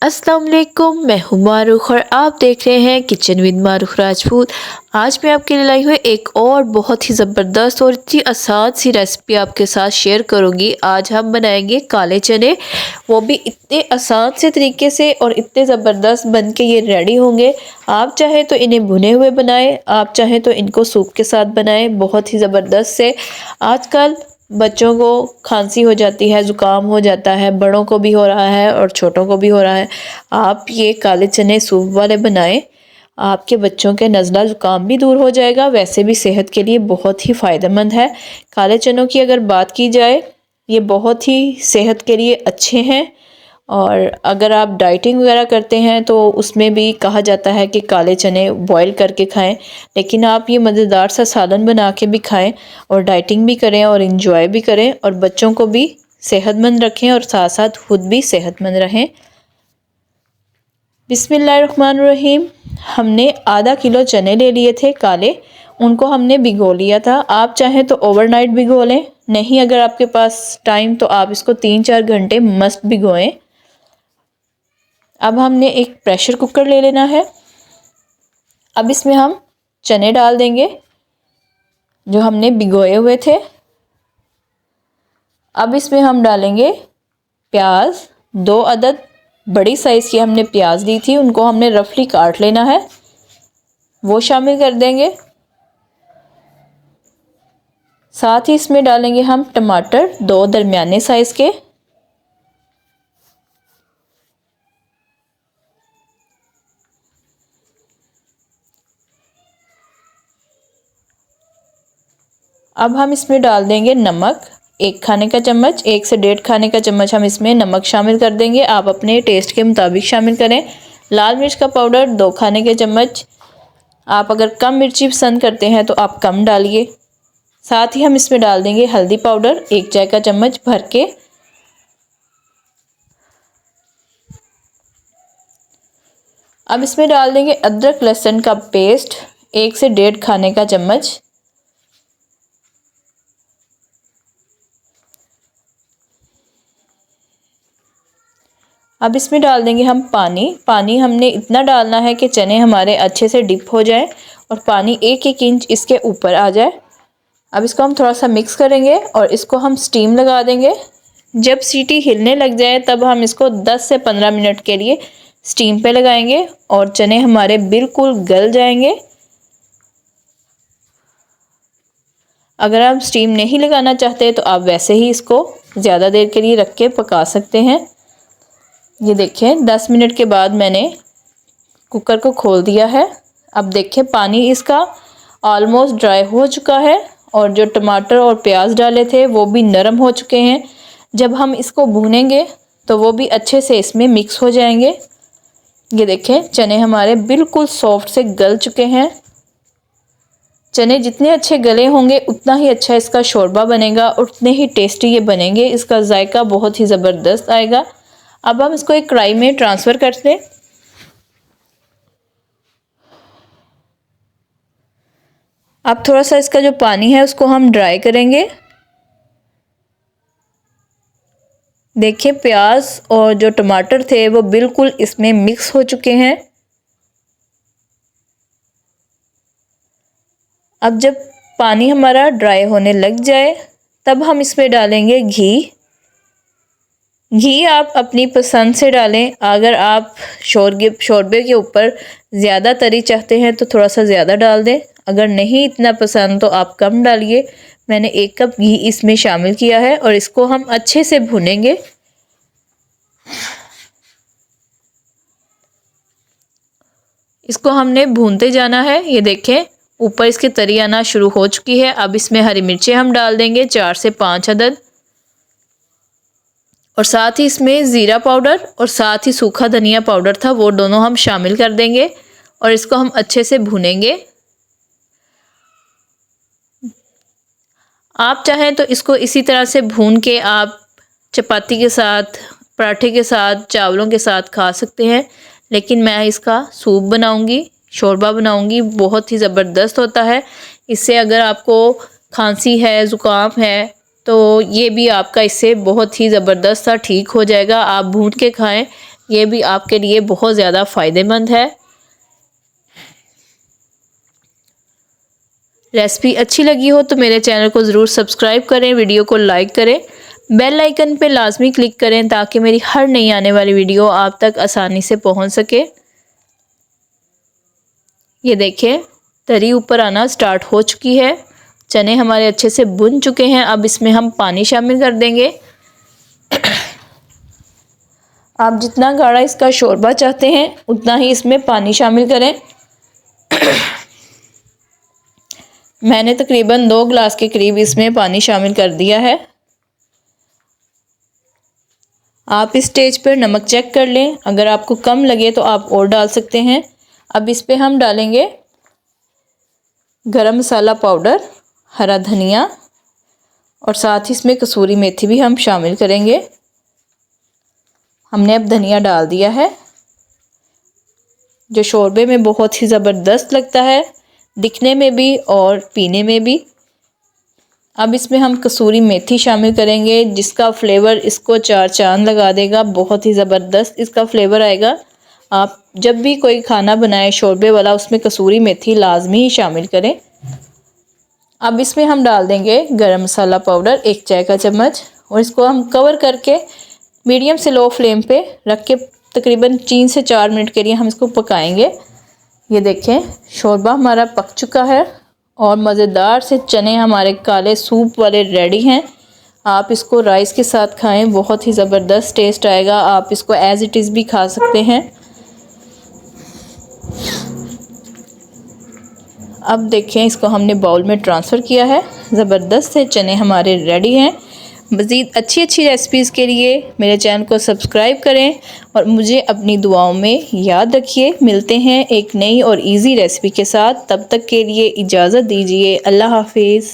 अस्सलाम वालेकुम, मैं हूँ मारूख और आप देख रहे हैं किचन विद मारूख राजपूत। आज मैं आपके लिए लाई हुई एक और बहुत ही ज़बरदस्त और इतनी आसान सी रेसिपी आपके साथ शेयर करूँगी। आज हम बनाएंगे काले चने, वो भी इतने आसान से तरीके से और इतने ज़बरदस्त बन के ये रेडी होंगे। आप चाहें तो इन्हें भुने हुए बनाएं, आप चाहें तो इनको सूप के साथ बनाएं, बहुत ही ज़बरदस्त से। आजकल बच्चों को खांसी हो जाती है, ज़ुकाम हो जाता है, बड़ों को भी हो रहा है और छोटों को भी हो रहा है। आप ये काले चने सूप वाले बनाएं, आपके बच्चों के नज़ला ज़ुकाम भी दूर हो जाएगा। वैसे भी सेहत के लिए बहुत ही फ़ायदेमंद है। काले चनों की अगर बात की जाए, ये बहुत ही सेहत के लिए अच्छे हैं और अगर आप डाइटिंग वगैरह करते हैं तो उसमें भी कहा जाता है कि काले चने बॉईल करके खाएं। लेकिन आप ये मज़ेदार सा सालन बना के भी खाएं और डाइटिंग भी करें और इंजॉय भी करें और बच्चों को भी सेहतमंद रखें और साथ साथ खुद भी सेहतमंद रहें। बिस्मिल्लाहिर्रहमानिर्रहीम। हमने आधा किलो चने ले लिए थे काले, उनको हमने भिगो लिया था। आप चाहें तो ओवरनाइट भिगो लें, नहीं अगर आपके पास टाइम तो आप इसको 3-4 घंटे मस्ट भिगोएं। अब हमने एक प्रेशर कुकर ले लेना है। अब इसमें हम चने डाल देंगे जो हमने भिगोए हुए थे। अब इसमें हम डालेंगे प्याज, 2 अदद बड़ी साइज़ की हमने प्याज ली थी, उनको हमने रफली काट लेना है, वो शामिल कर देंगे। साथ ही इसमें डालेंगे हम टमाटर, 2 दरमियाने साइज़ के। अब हम इसमें डाल देंगे नमक, 1 खाने का चम्मच, 1 से 1.5 खाने का चम्मच हम इसमें नमक शामिल कर देंगे। आप अपने टेस्ट के मुताबिक शामिल करें। लाल मिर्च का पाउडर 2 खाने के चम्मच, आप अगर कम मिर्ची पसंद करते हैं तो आप कम डालिए। साथ ही हम इसमें डाल देंगे हल्दी पाउडर, 1 चाय का चम्मच भर के। अब इसमें डाल देंगे अदरक लहसुन का पेस्ट, 1 से 1.5 खाने का चम्मच। अब इसमें डाल देंगे हम पानी हमने इतना डालना है कि चने हमारे अच्छे से डिप हो जाए और पानी 1-1 इंच इसके ऊपर आ जाए। अब इसको हम थोड़ा सा मिक्स करेंगे और इसको हम स्टीम लगा देंगे। जब सीटी हिलने लग जाए तब हम इसको 10 से 15 मिनट के लिए स्टीम पे लगाएंगे और चने हमारे बिल्कुल गल जाएंगे। अगर आप स्टीम नहीं लगाना चाहते तो आप वैसे ही इसको ज़्यादा देर के लिए रख के पका सकते हैं। ये देखें 10 मिनट के बाद मैंने कुकर को खोल दिया है। अब देखें पानी इसका ऑलमोस्ट ड्राई हो चुका है और जो टमाटर और प्याज डाले थे वो भी नरम हो चुके हैं। जब हम इसको भूनेंगे तो वो भी अच्छे से इसमें मिक्स हो जाएंगे। ये देखें चने हमारे बिल्कुल सॉफ्ट से गल चुके हैं। चने जितने अच्छे गले होंगे उतना ही अच्छा इसका शोरबा बनेगा और उतने ही टेस्टी ये बनेंगे। इसका जायका बहुत ही ज़बरदस्त आएगा। अब हम इसको एक कढ़ाई में ट्रांसफ़र करते हैं। अब थोड़ा सा इसका जो पानी है उसको हम ड्राई करेंगे। देखिए प्याज और जो टमाटर थे वो बिल्कुल इसमें मिक्स हो चुके हैं। अब जब पानी हमारा ड्राई होने लग जाए तब हम इसमें डालेंगे घी आप अपनी पसंद से डालें। अगर आप शोरबे के ऊपर ज़्यादा तरी चाहते हैं तो थोड़ा सा ज़्यादा डाल दें, अगर नहीं इतना पसंद तो आप कम डालिए। मैंने 1 कप घी इसमें शामिल किया है और इसको हम अच्छे से भूनेंगे। इसको हमने भूनते जाना है। ये देखें ऊपर इसकी तरी आना शुरू हो चुकी है। अब इसमें हरी मिर्चें हम डाल देंगे 4 से 5 अदद और साथ ही इसमें ज़ीरा पाउडर और साथ ही सूखा धनिया पाउडर था वो दोनों हम शामिल कर देंगे और इसको हम अच्छे से भूनेंगे। आप चाहें तो इसको इसी तरह से भून के आप चपाती के साथ, पराठे के साथ, चावलों के साथ खा सकते हैं, लेकिन मैं इसका सूप बनाऊंगी, शोरबा बनाऊंगी। बहुत ही ज़बरदस्त होता है। इससे अगर आपको खांसी है, ज़ुकाम है तो ये भी आपका इससे बहुत ही ज़बरदस्त सा ठीक हो जाएगा। आप भून के खाएं, ये भी आपके लिए बहुत ज़्यादा फ़ायदेमंद है। रेसिपी अच्छी लगी हो तो मेरे चैनल को ज़रूर सब्सक्राइब करें, वीडियो को लाइक करें, बेल आइकन पे लाजमी क्लिक करें ताकि मेरी हर नई आने वाली वीडियो आप तक आसानी से पहुंच सके। ये देखें, तरी ऊपर आना स्टार्ट हो चुकी है। चने हमारे अच्छे से भुन चुके हैं। अब इसमें हम पानी शामिल कर देंगे। आप जितना गाढ़ा इसका शोरबा चाहते हैं उतना ही इसमें पानी शामिल करें। मैंने तकरीबन 2 गिलास के करीब इसमें पानी शामिल कर दिया है। आप इस स्टेज पर नमक चेक कर लें, अगर आपको कम लगे तो आप और डाल सकते हैं। अब इस पे हम डालेंगे गरम मसाला पाउडर, हरा धनिया और साथ ही इसमें कसूरी मेथी भी हम शामिल करेंगे। हमने अब धनिया डाल दिया है, जो शोरबे में बहुत ही ज़बरदस्त लगता है, दिखने में भी और पीने में भी। अब इसमें हम कसूरी मेथी शामिल करेंगे, जिसका फ्लेवर इसको 4 चांद लगा देगा। बहुत ही ज़बरदस्त इसका फ्लेवर आएगा। आप जब भी कोई खाना बनाएं शोरबे वाला, उसमें कसूरी मेथी लाजमी ही शामिल करें। अब इसमें हम डाल देंगे गरम मसाला पाउडर 1 चाय का चम्मच और इसको हम कवर करके मीडियम से लो फ्लेम पे रख के तकरीबन 3 से 4 मिनट के लिए हम इसको पकाएंगे। ये देखें, शोरबा हमारा पक चुका है और मज़ेदार से चने हमारे काले सूप वाले रेडी हैं। आप इसको राइस के साथ खाएं, बहुत ही ज़बरदस्त टेस्ट आएगा। आप इसको एज़ इट इज़ भी खा सकते हैं। अब देखें, इसको हमने बाउल में ट्रांसफ़र किया है। ज़बरदस्त से चने हमारे रेडी हैं। मज़ीद अच्छी रेसिपीज़ के लिए मेरे चैनल को सब्सक्राइब करें और मुझे अपनी दुआओं में याद रखिए। मिलते हैं एक नई और इजी रेसिपी के साथ, तब तक के लिए इजाज़त दीजिए। अल्लाह हाफिज़।